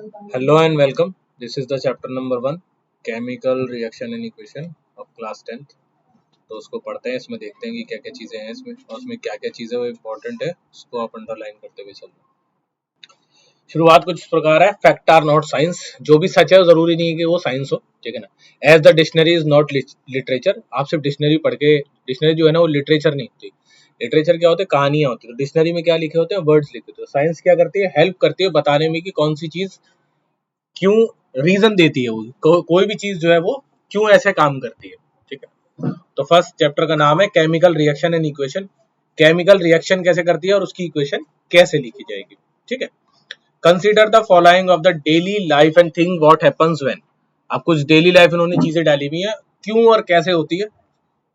Hello and welcome. This is the chapter number 1, chemical reaction and equation of class 10th. तो उसको पढ़ते हैं, इसमें देखते हैं कि क्या क्या चीज़ें हैं इसमें और उसमें क्या क्या चीज़ें वो इम्पोर्टेंट है, उसको आप अंडरलाइन करते हुए चलना। शुरुआत कुछ इस प्रकार है, फैक्ट आर नॉट साइंस। जो भी सच है जरूरी नहीं है कि वो साइंस हो, ठीक है ना। As the dictionary is not literature. आप सिर्फ डिक्शनरी पढ़ के, डिक्शनरी जो है ना वो लिटरेचर नहीं होती। लिटरेचर क्या होते हैं? कहानियां होती है। तो डिक्शनरी में क्या लिखे होते हैं? वर्ड्स लिखे होते हैं। साइंस क्या करती है? हेल्प करती है बताने में कि कौन सी चीज क्यों, रीजन देती है वो, कोई भी चीज जो है वो क्यों ऐसे काम करती है, ठीक है। तो फर्स्ट चैप्टर का नाम है chemical reaction and equation. Chemical reaction कैसे करती है और उसकी इक्वेशन कैसे लिखी जाएगी, ठीक है। Consider the following of the daily life and think what happens when. आप कुछ डेली लाइफ इन्होंने चीजें डाली हुई है, क्यों और कैसे होती है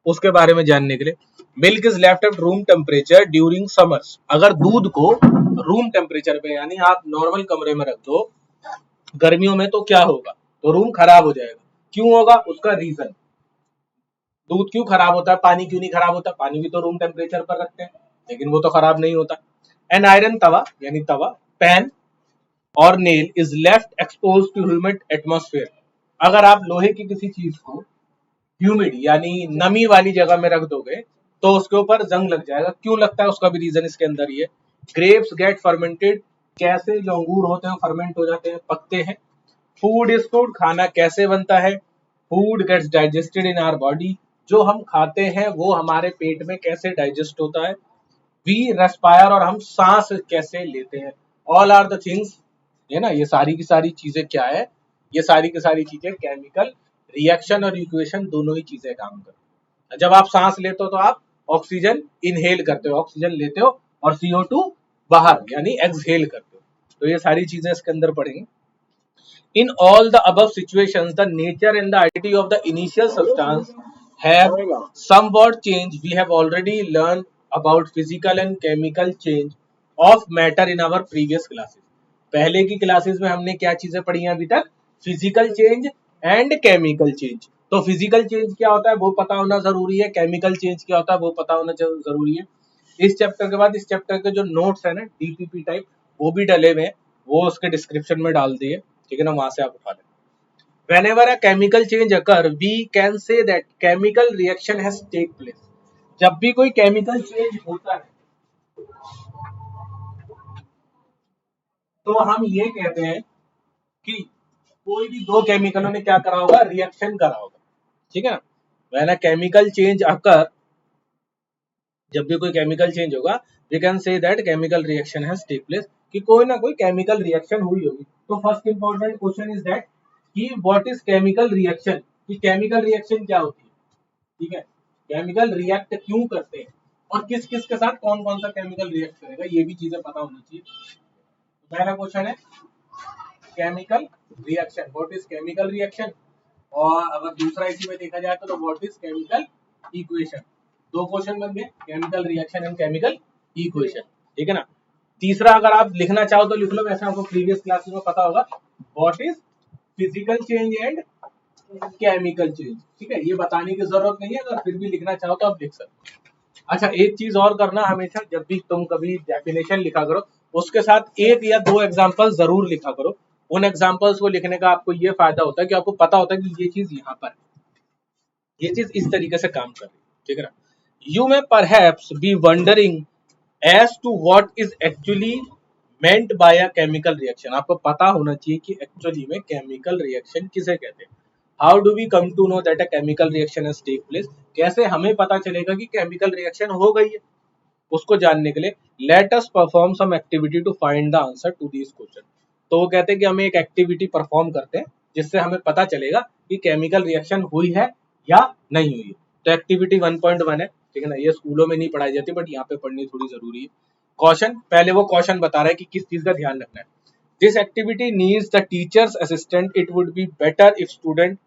उसके बारे में जानने के लिए। Milk is left at room temperature during summers. अगर दूध को रूम टेम्परेचर पे यानी आप नॉर्मल कमरे में रख दो गर्मियों में तो क्या होगा? तो रूम खराब हो जाएगा। क्यों होगा? उसका रीजन। दूध क्यों खराब होता है? पानी क्यों नहीं खराब होता? पानी भी तो रूम टेम्परेचर पर रखते हैं लेकिन वो तो खराब नहीं होता। एन आयरन तवा यानी तवा, पैन और nail is left expose to humid atmosphere. अगर आप लोहे की किसी चीज को ह्यूमिड यानी नमी वाली जगह में रख दोगे तो उसके ऊपर जंग लग जाएगा। क्यों लगता है? उसका भी रीजन इसके अंदर ही है। Grapes get fermented. कैसे जो अंगूर होते हैं फर्मेंट हो जाते हैं, पकते हैं। Food is food. खाना कैसे बनता है? Food gets digested in our body. जो हम खाते हैं वो हमारे पेट में कैसे डाइजेस्ट होता है। वी रेस्पायर और हम सांस कैसे लेते हैं। ऑल आर द थिंग्स, है ना, ये सारी की सारी चीजें क्या है? ये सारी की सारी चीजें केमिकल रिएक्शन और इक्वेशन दोनों ही चीजें काम करती हैं। जब आप सांस लेते हो तो आप ऑक्सीजन इनहेल करते हो, ऑक्सीजन लेते हो, और CO2 बाहर यानी एक्सहेल करते हो। तो ये सारी चीजें इसके अंदर पड़ेंगी। In all the above situations, the nature and the identity of the initial substance have somewhat changed. We have already learned about physical and chemical change of matter in our previous classes. पहले की classes में हमने क्या चीजें पढ़ी हैं अभी तक? Physical change and chemical change. तो फिजिकल चेंज क्या होता है वो पता होना जरूरी है, केमिकल चेंज क्या होता है वो पता होना जरूरी है। इस चैप्टर के बाद इस चैप्टर के जो नोट्स है ना DPP टाइप, वो भी डले हुए हैं, वो उसके डिस्क्रिप्शन में डाल दिए, ठीक है ना, वहां से आप उठा लें। Whenever a chemical change occur, we can say that chemical reaction has take place. जब भी कोई केमिकल चेंज होता है तो हम ये कहते हैं कि कोई भी दो केमिकलों ने क्या करा होगा? रिएक्शन करा होगा, ठीक है ना। When a chemical change occur, जब भी कोई केमिकल चेंज होगा, we can say that chemical reaction has take place, कि कोई ना कोई केमिकल रिएक्शन हुई होगी। तो first important question is that कि व्हाट इज केमिकल रिएक्शन, कि केमिकल रिएक्शन क्या होती है, ठीक है। केमिकल रिएक्ट क्यों करते हैं और किस किस के साथ कौन कौन सा केमिकल रिएक्ट करेगा, ये भी चीजें पता होनी चाहिए। तो पहला क्वेश्चन है chemical reaction, what is chemical reaction. और अगर दूसरा इसी में देखा जाए तो व्हाट इज केमिकल इक्वेशन। दो क्वेश्चन बन गए, chemical reaction and chemical equation, ठीक है ना। तीसरा अगर आप लिखना चाहो तो लिख लो, वैसे आपको प्रीवियस क्लासेस में पता होगा, what is physical change and chemical change, ठीक है। ये बताने की जरूरत नहीं है, अगर फिर भी लिखना चाहो तो आप लिख सकते हो। अच्छा, एक चीज और करना, हमेशा जब भी तुम कभी डेफिनेशन लिखा करो उसके साथ एक या दो एग्जांपल जरूर लिखा करो। उन एग्जांपल्स को लिखने का आपको ये फायदा होता है कि आपको पता होता है कि ये चीज यहाँ पर, ये चीज इस तरीके से काम कर रही है, ठीक है ना। You may perhaps be wondering as to what is actually meant by a chemical reaction. आपको पता होना चाहिए कि एक्चुअली में केमिकल रिएक्शन किसे कहते हैं। How do we come to know that a chemical reaction has take place. कैसे हमें पता चलेगा कि केमिकल रिएक्शन हो गई है, उसको जानने के लिए let us perform some activity to find the answer to this question. तो वो कहते हैं कि हमें एक एक्टिविटी परफॉर्म करते हैं जिससे हमें पता चलेगा कि केमिकल रिएक्शन हुई है या नहीं हुई है। तो एक्टिविटी 1.1 है, ठीक है ना। ये स्कूलों में नहीं पढ़ाई जाती बट यहाँ पे पढ़नी थोड़ी जरूरी है। क्वेश्चन, पहले वो क्वेश्चन बता रहा है कि किस चीज का ध्यान रखना है। This activity needs the teachers assistant, it would be better if student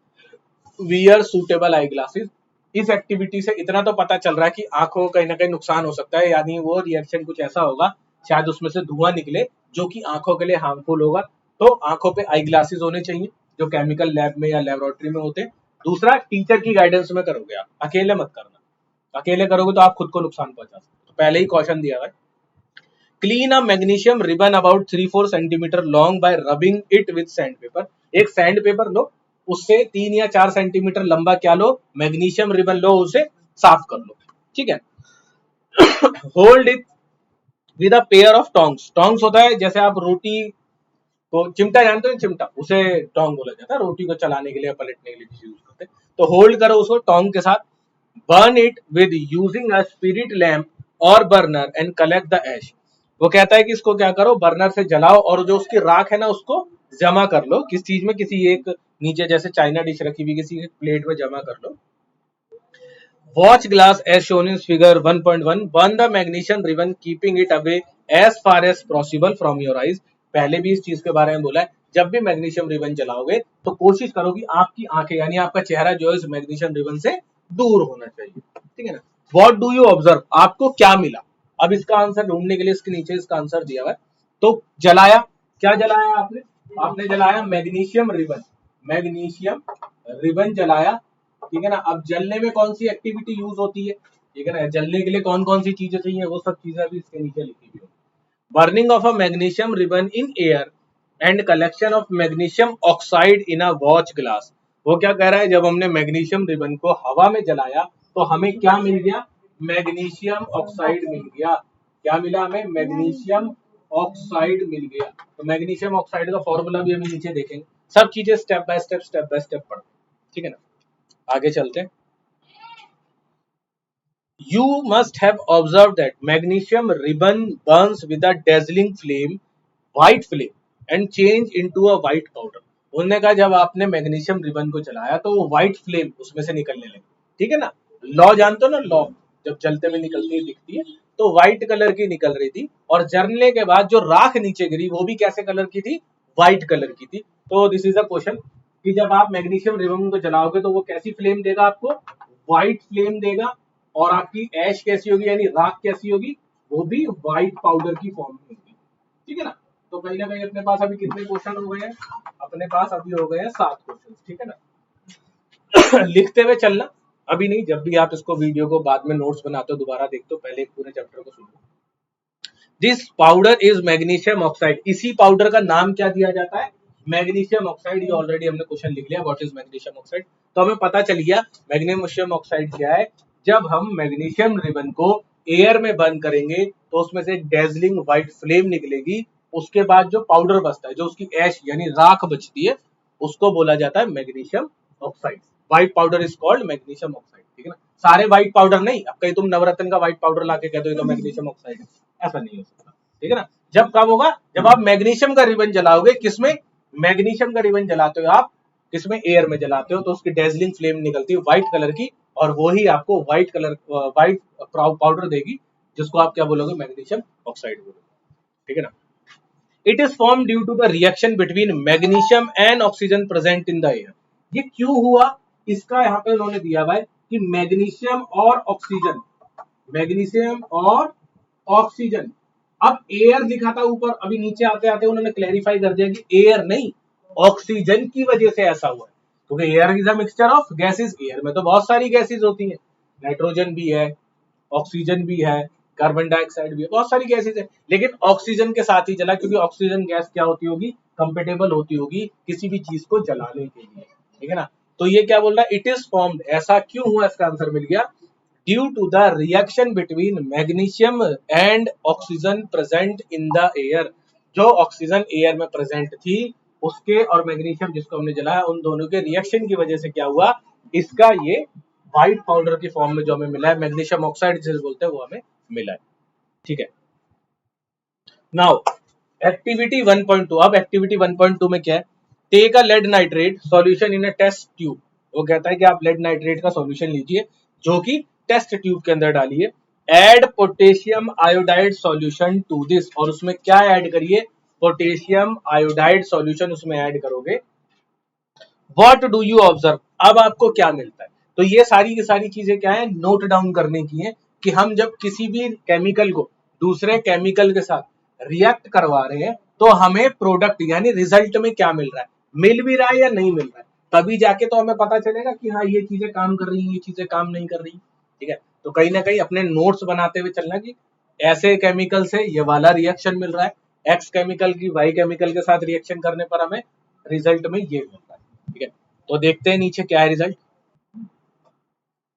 wear suitable eye glasses. इस एक्टिविटी से इतना तो पता चल रहा है कि आंखों को कहीं ना कहीं नुकसान हो सकता है, यानी वो रिएक्शन कुछ ऐसा होगा, शायद उसमें से धुआं निकले जो कि आंखों के लिए हार्मफुल होगा। तो आंखों पे आई ग्लासेस होने चाहिए जो केमिकल लैब में या लेबोरेटरी में होते हैं। दूसरा, टीचर की गाइडेंस में करोगे आप, अकेले मत करना। अकेले करोगे तो आप खुद को नुकसान पहुंचा सकते हो। तो पहले ही क्वेश्चन दिया हुआ है। Clean a magnesium ribbon about 3-4 centimetre long bye rubbing it with sand paper. एक सैंड पेपर लो, उससे 3 या 4 सेंटीमीटर लंबा क्या लो, मैग्नीशियम रिबन लो, उसे साफ कर लो, ठीक है। Hold it with a pair of tongs. Tongs होता है जैसे आप रोटी को, चिमटा जानते हो, चिमटा, उसे टोंग बोला जाता है, रोटी को चलाने के लिए, पलटने के लिए यूज करते हैं। तो होल्ड करो उसको टोंग के साथ। Burn it with using a spirit lamp और बर्नर एंड कलेक्ट द ऐश। वो कहता है कि इसको क्या करो, बर्नर से जलाओ और जो उसकी राख है ना उसको जमा कर लो किस चीज में, किसी एक नीचे जैसे चाइना डिश रखी हुई किसी एक प्लेट में जमा कर लो। Watch glass as shown in figure 1.1. Burn the magnesium ribbon keeping it away as far as possible from your eyes. पहले भी इस चीज के बारे में बोला है, जब भी मैग्नीशियम रिबन जलाओगे तो कोशिश करो कि आपकी आंखें यानी आपका चेहरा जो है इस मैग्नीशियम रिबन से दूर होना चाहिए, ठीक है ना। व्हाट डू यू ऑब्जर्व, आपको क्या मिला। अब इसका आंसर ढूंढने के लिए इसके नीचे इसका आंसर दिया हुआ है। तो जलाया, क्या जलाया आपने, आपने जलाया मैग्नीशियम रिबन, मैग्नीशियम रिबन जलाया, ठीक है ना। अब जलने में कौन सी एक्टिविटी यूज होती है, ठीक है ना, जलने के लिए कौन कौन सी चीजें चाहिए, वो सब चीजें अभी इसके नीचे लिखी हुई है। Burning of a magnesium ribbon in air and collection of magnesium oxide in a watch glass. वो क्या कह रहा है, जब हमने मैग्नीशियम रिबन को हवा में जलाया तो हमें क्या मिल गया, मैग्नीशियम ऑक्साइड मिल गया। क्या मिला हमें, मैग्नीशियम ऑक्साइड मिल गया। तो मैग्नीशियम ऑक्साइड का फॉर्मूला भी हमें नीचे देखेंगे, सब चीजें स्टेप बाय स्टेप पढ़, ठीक है ना। आगे चलते हैं। You must have observed that magnesium ribbon burns with a dazzling flame, white flame, and change into a white powder. उन्होंने कहा जब आपने मैग्नीशियम रिबन को जलाया तो वो व्हाइट फ्लेम उसमें से निकलने लगी, ठीक है ना। लॉ जानते हो ना, लॉ जब जलते हुए निकलती है दिखती है, तो व्हाइट कलर की निकल रही थी और जलने के बाद जो राख नीचे गिरी वो भी कैसे कलर की थी, व्हाइट कलर की थी। तो दिस इज अ क्वेश्चन कि जब आप मैग्नीशियम रिबन को जलाओगे तो वो कैसी फ्लेम देगा आपको, व्हाइट फ्लेम देगा। और आपकी ऐश कैसी होगी यानी राख कैसी होगी, वो भी व्हाइट पाउडर की फॉर्म में होगी, ठीक है ना। तो कहीं ना कहीं अपने पास अभी कितने क्वेश्चन हो गए हैं, अपने पास अभी हो गए हैं 7 क्वेश्चन, ठीक है ना। लिखते हुए चलना, अभी नहीं, जब भी आप इसको वीडियो को बाद में नोट्स बनाते हो दोबारा देखते हो, पहले पूरे चैप्टर को सुनो। This powder is magnesium oxide. इसी पाउडर का नाम क्या दिया जाता है, मैग्नीशियम ऑक्साइड। ये ऑलरेडी हमने क्वेश्चन लिख लिया, व्हाट इज मैग्नीशियम ऑक्साइड। तो हमें पता चल गया मैग्नीशियम ऑक्साइड क्या है। जब हम मैग्नीशियम रिबन को एयर में बर्न करेंगे तो उसमें से एक डेजलिंग व्हाइट फ्लेम निकलेगी, उसके बाद जो पाउडर बचता है, जो उसकी ऐश यानी राख बचती है, उसको बोला जाता है magnesium oxide. White powder is called magnesium oxide, ठीक है ना। सारे व्हाइट पाउडर नहीं, अब कहीं तुम नवरत्न का व्हाइट पाउडर लाके कह दो ये तो मैग्नीशियम ऑक्साइड है, ऐसा नहीं हो सकता, ठीक है ना। जब कब होगा, जब आप मैग्नीशियम का रिबन जलाओगे, किसमें, मैग्नीशियम का रिबन जलाते हो आप, किसमें, एयर में जलाते हो, तो उसकी डेजलिंग फ्लेम निकलती है व्हाइट कलर की, और वो ही आपको व्हाइट कलर व्हाइट पाउडर देगी, जिसको आप क्या बोलोगे, मैग्नीशियम ऑक्साइड बोलोगे, ठीक है ना। It is form due to the reaction between magnesium and oxygen present in the air. ये क्यों हुआ, इसका यहाँ पे उन्होंने दिया हुआ है कि मैग्नीशियम और ऑक्सीजन, मैग्नीशियम और ऑक्सीजन, अब एयर लिखा था ऊपर, अभी नीचे आते आते उन्होंने क्लैरिफाई कर दिया कि एयर नहीं, ऑक्सीजन की वजह से ऐसा हुआ है, क्योंकि air is a mixture of gases. Air में तो बहुत सारी गैसेस होती हैं, नाइट्रोजन भी है, ऑक्सीजन भी है, कार्बन डाइऑक्साइड भी है, बहुत सारी गैसेस है, लेकिन ऑक्सीजन के साथ ही जला, क्योंकि ऑक्सीजन गैस क्या होती होगी, कंपेटेबल होती होगी किसी भी चीज को जलाने के लिए, ठीक है ना। तो ये क्या बोल रहा है, इट इज फॉर्म्ड, ऐसा क्यों हुआ, इसका आंसर मिल गया, due to the reaction between magnesium and oxygen present in the air. जो ऑक्सीजन एयर में प्रेजेंट थी उसके और मैग्नीशियम जिसको हमने जलाया, उन दोनों के रिएक्शन की वजह से क्या हुआ, इसका ये व्हाइट पाउडर की फॉर्म में जो हमें मिला है, मैग्नीशियम ऑक्साइड जिसे बोलते हैं, वो हमें मिला है, ठीक है। Now activity 1.2। अब एक्टिविटी 1.2 में क्या है, take a lead nitrate solution in a test tube. वो कहता है कि आप लेड नाइट्रेट का सॉल्यूशन लीजिए जो कि टेस्ट ट्यूब के अंदर डालिए। Add potassium iodide solution to this, और उसमें क्या ऐड करिए, पोटेशियम आयोडाइड सॉल्यूशन उसमें ऐड करोगे। व्हाट डू यू ऑब्जर्व, अब आपको क्या मिलता है। तो ये सारी की सारी चीजें क्या है, नोट डाउन करने की है कि हम जब किसी भी केमिकल को दूसरे केमिकल के साथ रिएक्ट करवा रहे हैं तो हमें प्रोडक्ट यानी रिजल्ट में क्या मिल रहा है, मिल भी रहा है या नहीं मिल रहा है, तभी जाके तो हमें पता चलेगा कि हाँ ये चीजें काम कर रही हैं, ये चीजें काम नहीं कर रही, ठीक है। तो कहीं ना कहीं अपने नोट्स बनाते हुए चलना कि ऐसे केमिकल से ये वाला रिएक्शन मिल रहा है, एक्स केमिकल की वाई केमिकल के साथ रिएक्शन करने पर हमें रिजल्ट में ये मिल रहा है। ठीक है, तो देखते हैं नीचे क्या है रिजल्ट।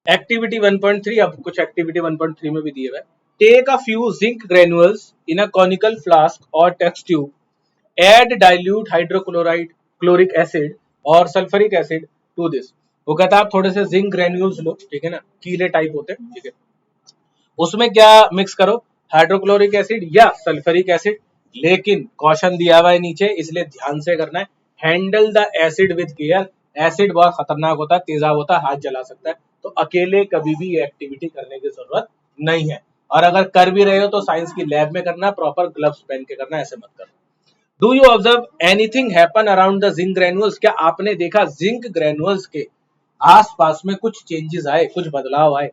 एक्टिविटी 1.3, अब कुछ एक्टिविटी 1.3 में भी दिए हुए। Take a few zinc granules in a conical flask और test tube, add dilute hydrochloride chloric acid और सल्फ्यूरिक एसिड टू दिस। वो कहता है आप थोड़े से जिंक ग्रेन्यूल्स लो, ठीक है ना, कीले टाइप होते हैं, ठीक है, उसमें क्या मिक्स करो, हाइड्रोक्लोरिक एसिड या सल्फ्यूरिक एसिड, लेकिन कॉशन दिया हुआ है नीचे इसलिए ध्यान से करना है, handle the acid with care. Acid बहुत खतरनाक होता है, तेजाब होता है, हाथ जला सकता है, तो अकेले कभी भी ये एक्टिविटी करने की जरूरत नहीं है। और अगर कर भी रहे हो तो साइंस की लैब में करना, प्रॉपर ग्लव्स पहन के करना, ऐसे मत करना। Do you observe anything happen around the zinc granules, क्या आपने देखा जिंक ग्रेन्यूल्स के आसपास में कुछ चेंजेस आए, कुछ बदलाव आए।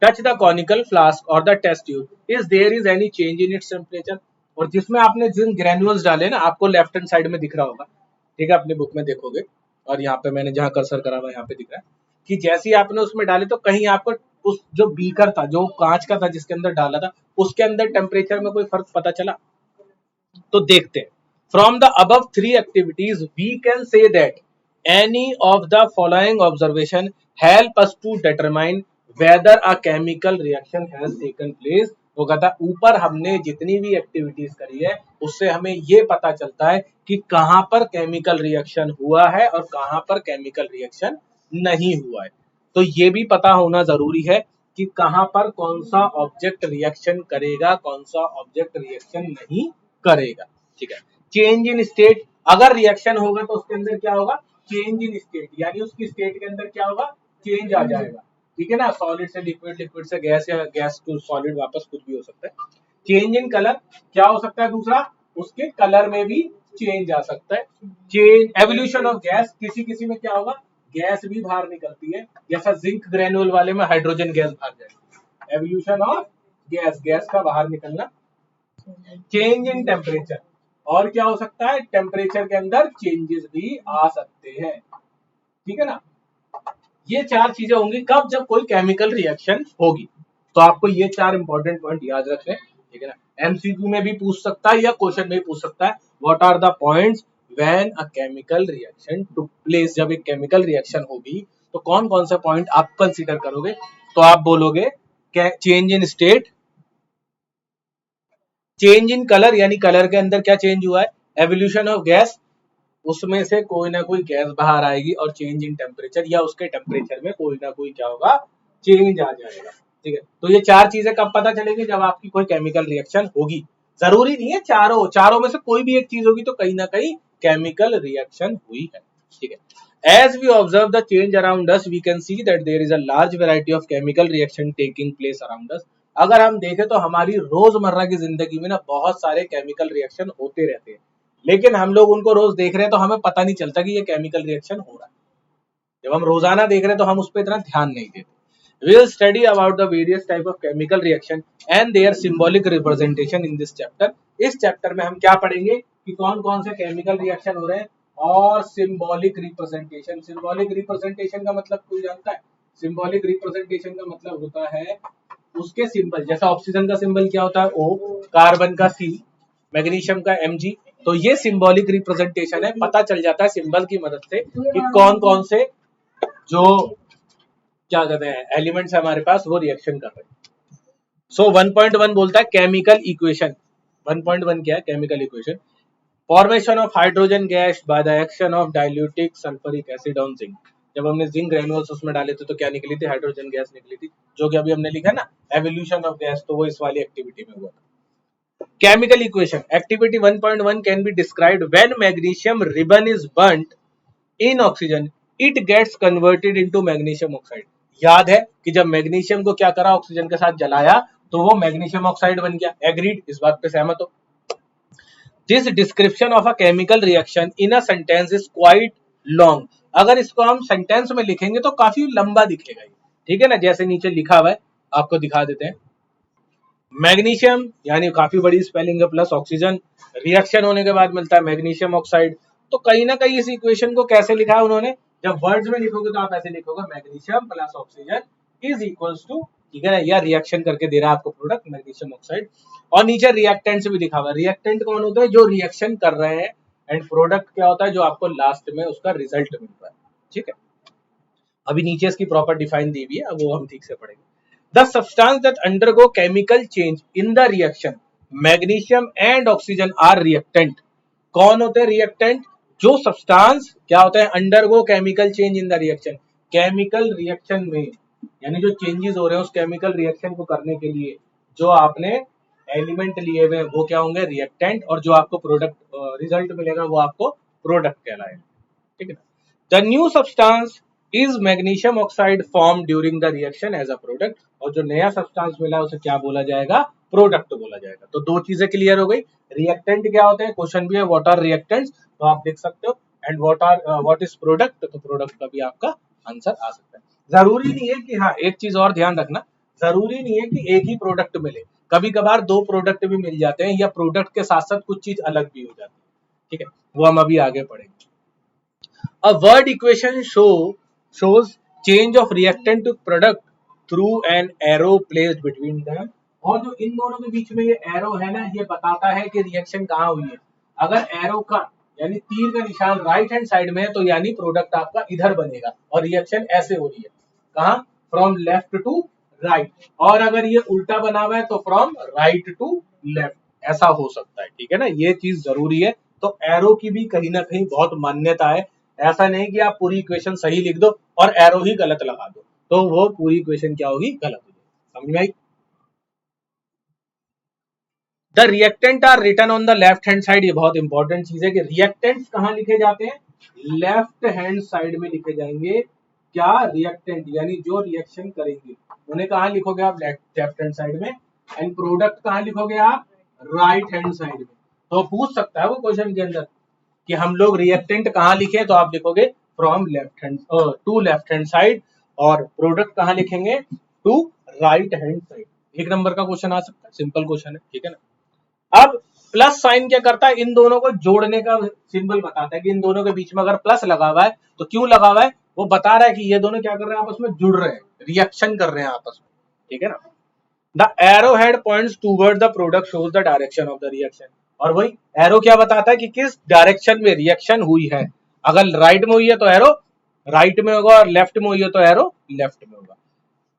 टच द कॉनिकल फ्लास्क और the test tube, is there is any change in its temperature. और जिसमें आपने जिंक ग्रेन्यूल्स डाले ना, आपको लेफ्ट हैंड साइड में दिख रहा होगा, ठीक है, अपनी बुक में देखोगे, और यहाँ पे मैंने जहाँ कर्सर करा हुआ यहाँ पे दिख रहा है कि जैसे ही आपने उसमें डाले तो कहीं आपको उस जो बीकर था, जो कांच का था जिसके अंदर डाला था, उसके अंदर टेम्परेचर में कोई फर्क पता चला? तो देखते हैं। From the above three activities we can say that any of the following observation help us to determine whether a chemical reaction has taken place. वो कहता ऊपर हमने जितनी भी एक्टिविटीज करी है उससे हमें ये पता चलता है कि कहां पर केमिकल रिएक्शन हुआ है और कहां पर केमिकल रिएक्शन नहीं हुआ है। तो ये भी पता होना जरूरी है कि कहां पर कौन सा ऑब्जेक्ट रिएक्शन करेगा, कौन सा ऑब्जेक्ट रिएक्शन नहीं करेगा। ठीक है, चेंज इन स्टेट, अगर रिएक्शन होगा तो उसके अंदर क्या होगा, चेंज इन स्टेट, यानी उसकी स्टेट के अंदर क्या होगा, चेंज आ जाएगा। ठीक है ना, सॉलिड से लिक्विड, लिक्विड से गैस या गैस टू सॉलिड, वापस कुछ भी हो सकता है। चेंज इन कलर, क्या हो सकता है दूसरा, उसके कलर में भी चेंज आ सकता है। चेंज एवोल्यूशन ऑफ गैस, किसी किसी में क्या होगा, गैस भी बाहर निकलती है, जैसा जिंक ग्रेनुल वाले में हाइड्रोजन गैस बाहर जाएगी, एवोल्यूशन ऑफ गैस, गैस का बाहर निकलना। चेंज इन टेम्परेचर, और क्या हो सकता है, टेम्परेचर के अंदर चेंजेस भी आ सकते हैं। ठीक है ना, ये चार चीजें होंगी कब, जब कोई केमिकल रिएक्शन होगी। तो आपको ये चार इंपॉर्टेंट पॉइंट याद रखने, ठीक है ना, एमसीक्यू में भी पूछ सकता है या क्वेश्चन में भी पूछ सकता है, what are the points when a chemical reaction took place. जब एक केमिकल रिएक्शन होगी तो कौन कौन से पॉइंट आप कंसीडर करोगे, तो आप बोलोगे change in state, change in colour, यानी कलर के अंदर क्या चेंज हुआ है, एवोल्यूशन ऑफ गैस, उसमें से कोई ना कोई गैस बाहर आएगी, और चेंज इन टेम्परेचर, या उसके टेम्परेचर में कोई ना कोई क्या होगा, चेंज आ जाएगा। ठीक है, तो ये चार चीजें कब पता चलेगी, जब आपकी कोई केमिकल रिएक्शन होगी। जरूरी नहीं है चारों, चारों में से कोई भी एक चीज होगी तो कहीं ना कहीं केमिकल रिएक्शन हुई है। ठीक है, as we observe the change around us we can see that there is a large variety of chemical reaction taking place around us. अगर हम देखें तो हमारी रोजमर्रा की जिंदगी में ना बहुत सारे केमिकल रिएक्शन होते रहते हैं, लेकिन हम लोग उनको रोज देख रहे हैं तो हमें पता नहीं चलता कि ये केमिकल रिएक्शन हो रहा है। जब हम रोजाना देख रहे हैं तो हम उस पर इतना ध्यान नहीं देते। We will study about the various type of chemical reaction and their symbolic representation in this chapter. इस चैप्टर में हम क्या पढ़ेंगे कि कौन कौन से केमिकल रिएक्शन हो रहे हैं, और सिंबॉलिक रिप्रेजेंटेशन। सिंबॉलिक रिप्रेजेंटेशन का मतलब कोई जानता है? सिंबॉलिक रिप्रेजेंटेशन का मतलब होता है उसके सिंबल, जैसा ऑक्सीजन का सिंबल क्या होता है O, कार्बन का C, मैग्नीशियम का Mg। तो ये सिंबॉलिक रिप्रेजेंटेशन है, पता चल जाता है सिंबल की मदद से कि कौन कौन से जो क्या कहते हैं एलिमेंट्स है हमारे पास वो रिएक्शन कर रहे हैं। सो 1.1 बोलता है केमिकल इक्वेशन। 1.1 क्या है, chemical equation, formation of hydrogen gas by the action of dilute sulphuric acid on zinc. जब हमने जिंक ग्रेन्यूल्स उसमें डाले थे तो क्या निकली थी, हाइड्रोजन गैस निकली थी, जो कि अभी हमने लिखा ना एवोल्यूशन ऑफ गैस, तो वो इस वाली एक्टिविटी में हुआ था। Chemical equation activity 1.1 can be described when magnesium ribbon is burnt in oxygen it gets converted into magnesium oxide. याद है कि जब मैग्नीशियम को क्या करा, ऑक्सीजन के साथ जलाया तो वो मैग्नीशियम ऑक्साइड बन गया। एग्रीड, इस बात पे सहमत हो? This description of a chemical reaction in a sentence is quite long. अगर इसको हम सेंटेंस में लिखेंगे तो काफी लंबा दिखेगा। ठीक है ना, जैसे नीचे लिखा हुआ है आपको दिखा देते हैं। मैग्नीशियम यानी काफी बड़ी स्पेलिंग है, प्लस ऑक्सीजन, रिएक्शन होने के बाद मिलता है मैग्नीशियम ऑक्साइड। तो कहीं ना कहीं इस इक्वेशन को कैसे लिखा है उन्होंने, जब वर्ड्स में लिखोगे तो आप ऐसे लिखोगे magnesium plus oxygen is equals to ठीक है ना, या रिएक्शन करके दे रहा है आपको प्रोडक्ट मैग्नीशियम ऑक्साइड। और नीचे रिएक्टेंट भी दिखा हुआ है। रिएक्टेंट कौन होता है? जो रिएक्शन कर रहे हैं, एंड प्रोडक्ट क्या होता है? जो आपको लास्ट में उसका रिजल्ट मिल रहा है। ठीक है, अभी नीचे इसकी प्रॉपर डिफाइन दी हुई है, अब वो हम ठीक से पढ़ेंगे। The substance that undergo chemical change in the reaction, magnesium and oxygen are reactant. कौन होते हैं रिएक्टेंट? जो सब्सटेंस क्या होता है? Undergo chemical change in the reaction, chemical reaction में, यानी जो चेंजेस हो रहे हैं उस केमिकल रिएक्शन को करने के लिए जो आपने एलिमेंट लिए हुए वो क्या होंगे? रिएक्टेंट। और जो आपको प्रोडक्ट रिजल्ट मिलेगा वो आपको प्रोडक्ट कहलाएगा। ठीक है ना। The new substance is magnesium oxide form during the reaction as a product. और जो नया सब्सटेंस मिला उसे क्या बोला जाएगा? प्रोडक्ट बोला जाएगा। तो दो चीजें क्लियर हो गई। रिएक्टेंट क्या होते हैं? क्वेश्चन भी है व्हाट आर रिएक्टेंट्स, तो आप देख सकते हो। एंड व्हाट इज प्रोडक्ट, तो प्रोडक्ट का भी आपका आंसर आ सकता है। जरूरी नहीं है कि, हाँ एक चीज और ध्यान रखना, जरूरी नहीं है कि एक ही प्रोडक्ट मिले, कभी कभार दो प्रोडक्ट भी मिल जाते हैं, या प्रोडक्ट के साथ साथ कुछ चीज अलग भी हो जाती है। ठीक है, वो हम अभी आगे पढ़ेंगे। A word equation shows change of reactant to product through an arrow placed between them। और जो इन दोनों के बीच में ये एरो है ना, ये बताता है कि रिएक्शन कहाँ हुई है। अगर एरो का यानी तीर का निशान राइट हैंड साइड में है तो यानी प्रोडक्ट आपका इधर बनेगा और रिएक्शन ऐसे हो रही है। कहाँ? From left to right. और अगर ये उल्टा बना हुआ है तो फ्रॉम राइट टू लेफ्ट, ऐसा हो सकता है। ठीक है ना, ये चीज जरूरी है। तो एरो की भी कहीं ना कहीं बहुत मान्यता है। ऐसा नहीं कि आप पूरी इक्वेशन सही लिख दो और एरो ही गलत लगा दो, तो वो पूरी इक्वेशन क्या होगी? गलत हो जाएगी। समझ में आई? The reactant are written on the left hand side. ये बहुत इंपॉर्टेंट चीज है कि रिएक्टेंट्स कहाँ लिखे जाते हैं? लेफ्ट हैंड साइड में लिखे जाएंगे। क्या? रिएक्टेंट यानी जो रिएक्शन करेंगे उन्हें कहाँ लिखोगे आप? लेफ्ट हैंड साइड में। एंड प्रोडक्ट कहाँ लिखोगे आप? राइट हैंड साइड में। तो पूछ सकता है वो क्वेश्चन के अंदर कि हम लोग रिएक्टेंट कहाँ लिखे, तो आप लिखोगे from left hand to left hand side, और प्रोडक्ट कहाँ लिखेंगे? To right hand side. एक नंबर का क्वेश्चन आ सकता है, सिंपल क्वेश्चन है। ठीक है ना। अब प्लस साइन क्या करता है? इन दोनों को जोड़ने का सिंबल बताता है कि इन दोनों के बीच में अगर प्लस लगा हुआ है तो क्यों लगा हुआ है, वो बता रहा है कि ये दोनों क्या कर रहे हैं? आपस में जुड़ रहे हैं, रिएक्शन कर रहे हैं आपस में। ठीक है ना। The arrow head points toward the product shows the direction of the reaction. और वही एरो क्या बताता है कि किस डायरेक्शन में रिएक्शन हुई है। अगर राइट में हुई है तो एरो राइट में होगा, और लेफ्ट में हुई है तो एरो लेफ्ट में होगा।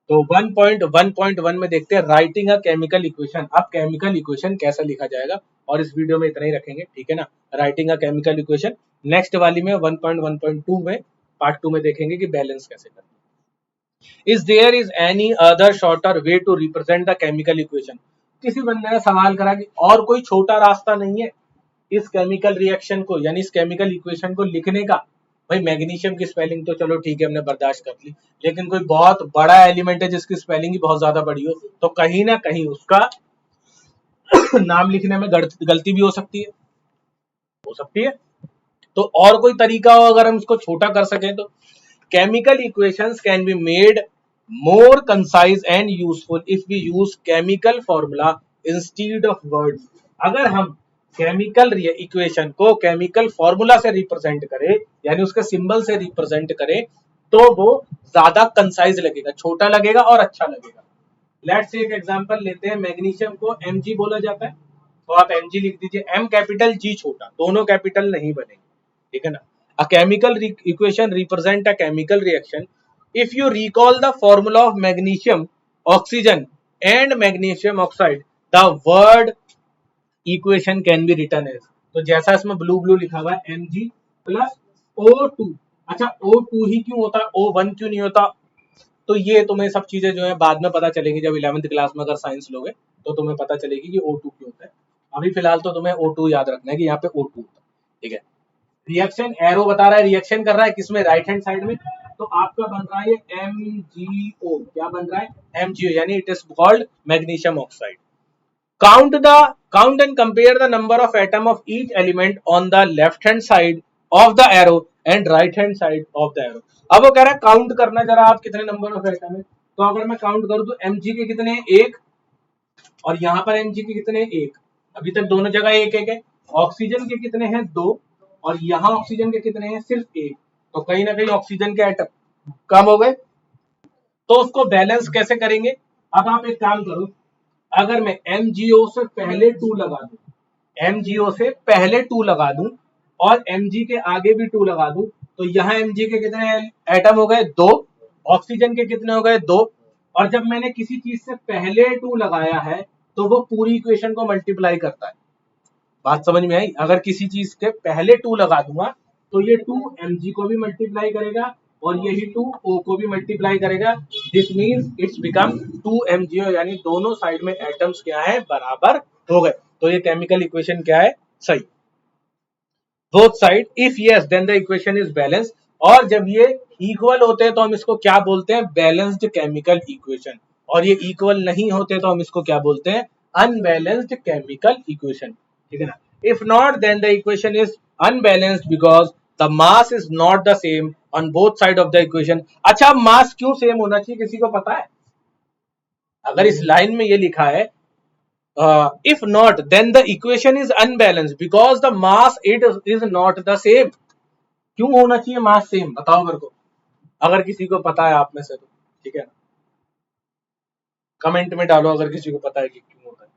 तो 1.1.1 में देखते हैं राइटिंग अ केमिकल इक्वेशन। अब केमिकल इक्वेशन कैसा लिखा जाएगा, और इस वीडियो में इतना ही रखेंगे। ठीक है ना, writing a chemical equation. Next वाली में 1.1.2 में पार्ट 2 में देखेंगे कि बैलेंस कैसे करना है। Is there is any other shorter way to represent the chemical equation. किसी बंदे ने सवाल करा कि और कोई छोटा रास्ता नहीं है इस केमिकल रिएक्शन को, यानी इस केमिकल इक्वेशन को लिखने का। भाई मैग्नीशियम की स्पेलिंग तो चलो ठीक है हमने बर्दाश्त कर ली, लेकिन कोई बहुत बड़ा एलिमेंट है जिसकी स्पेलिंग ही बहुत ज्यादा बड़ी हो, तो कहीं ना कहीं उसका नाम लिखने में गलती भी हो सकती है। तो और कोई तरीका हो अगर हम इसको छोटा कर सकें तो। Chemical equations can be made more concise and useful if we use chemical formula instead of words. अगर हम केमिकल इक्वेशन को केमिकल फॉर्मूला से रिप्रेजेंट करें, यानी उसके सिंबल से रिप्रेजेंट करें, तो वो ज्यादा कंसाइज लगेगा, छोटा लगेगा और अच्छा लगेगा। लेट्स से एक एग्जांपल लेते हैं। मैग्नीशियम को Mg बोला जाता है, तो आप Mg लिख दीजिए। M कैपिटल G छोटा, दोनों कैपिटल नहीं बनेंगे। ठीक है ना। A chemical equation represent a chemical reaction. If you recall the formula of magnesium, oxygen and magnesium oxide, the word equation can be written as। तो जैसा इसमें ब्लू ब्लू लिखा हुआ है Mg प्लस O2। अच्छा O2 ही क्यों होता है, O1 क्यों नहीं होता? तो ये तुम्हें सब चीजें जो है बाद में पता चलेगी, जब 11th क्लास में अगर साइंस लोगे तो तुम्हें पता चलेगी कि O2 क्यों होता है। अभी फिलहाल तो तुम्हें O2 याद रखना है कि यहाँ पे O2 होता है। ठीक है। रिएक्शन एरो बता रहा है रिएक्शन कर रहा है किसमें? राइट हैंड साइड में। तो आपका बन रहा है ये MgO। क्या बन रहा है? MgO, यानी it is called magnesium oxide. Count and compare the number of atom of each element on the left hand side of the arrow and right hand side of the arrow। अब वो कह रहा है count करना जरा आप कितने number of atom है। तो अगर मैं काउंट करूं तो Mg के कितने? एक, और यहाँ पर Mg के कितने? एक। अभी तक दोनों जगह एक एक है। ऑक्सीजन के कितने हैं? दो, और यहाँ ऑक्सीजन के कितने हैं? सिर्फ एक। तो कहीं ना कहीं ऑक्सीजन के एटम कम हो गए। तो उसको बैलेंस कैसे करेंगे? अब आप एक काम करो, अगर मैं MgO से पहले 2 लगा दूं, MgO से पहले 2 लगा दूं और Mg के आगे भी 2 लगा दूं, तो यहाँ Mg के कितने एटम हो गए? 2। ऑक्सीजन के कितने हो गए? 2। और जब मैंने किसी चीज से पहले 2 लगाया है तो वो पूरी इक्वेशन को मल्टीप्लाई करता है। बात समझ में आई? अगर किसी चीज के पहले 2 लगा दूंगा तो ये 2 Mg को भी मल्टीप्लाई करेगा और यही 2 O को भी मल्टीप्लाई करेगा। This means it's become 2 MgO, यानी दोनों साइड में एटम्स क्या है? बराबर हो गए। तो ये केमिकल इक्वेशन क्या है? सही। Both side, if yes then the equation is balance. और जब ये इक्वल होते हैं तो हम इसको क्या बोलते हैं? Balanced chemical equation. और ये इक्वल नहीं होते तो हम इसको क्या बोलते हैं? Unbalanced chemical equation. ठीक है ना? If not then the equation is unbalanced because the mass is not the same on both side of the equation. अच्छा, मास क्यों सेम होना चाहिए? किसी को पता है? अगर इस लाइन में ये लिखा है if not then the equation is unbalanced because the mass it is not the same, क्यों होना चाहिए मास सेम? बताओ मेरे को, अगर किसी को पता है आप में से तो। ठीक है ना, कमेंट में डालो अगर किसी को पता है कि क्यों होता है।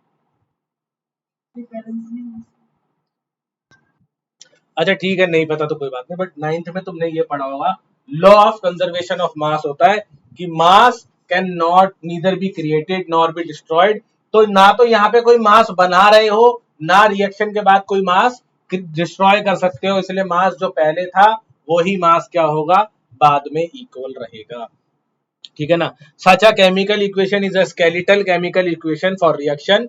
अच्छा ठीक है, नहीं पता तो कोई बात नहीं, बट 9th में तुमने ये पढ़ा होगा, law of conservation of mass होता है कि मास can not neither be created nor be destroyed. तो ना तो यहाँ पे कोई मास बना रहे हो, ना रिएक्शन के बाद कोई मास डिस्ट्रॉय कर सकते हो, इसलिए मास जो पहले था वही मास क्या होगा? बाद में इक्वल रहेगा। ठीक है ना? Such a chemical equation is a skeletal chemical equation for reaction.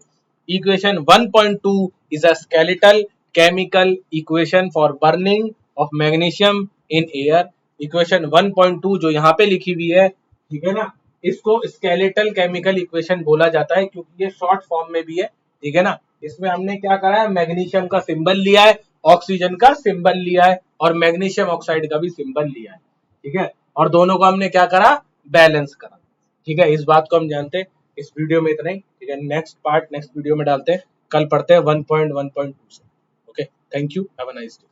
Equation 1.2 is a skeletal chemical equation for burning of magnesium in air. Equation 1.2 जो यहाँ पे लिखी हुई है, ठीक है ना, इसको स्केलेटल केमिकल इक्वेशन बोला जाता है क्योंकि ये शॉर्ट फॉर्म में भी है। ठीक है ना? इसमें हमने क्या करा है? मैग्नीशियम का सिंबल लिया है, ऑक्सीजन का सिंबल लिया है और मैग्नीशियम ऑक्साइड का भी सिंबल लिया है। ठीक है, और दोनों को हमने क्या करा? बैलेंस करा। ठीक है, इस बात को हम जानते हैं। इस वीडियो में इतना ही। ठीक है, नेक्स्ट पार्ट नेक्स्ट वीडियो में डालते हैं। कल पढ़ते हैं 1.1.2 से। Okay, thank you, have a nice day.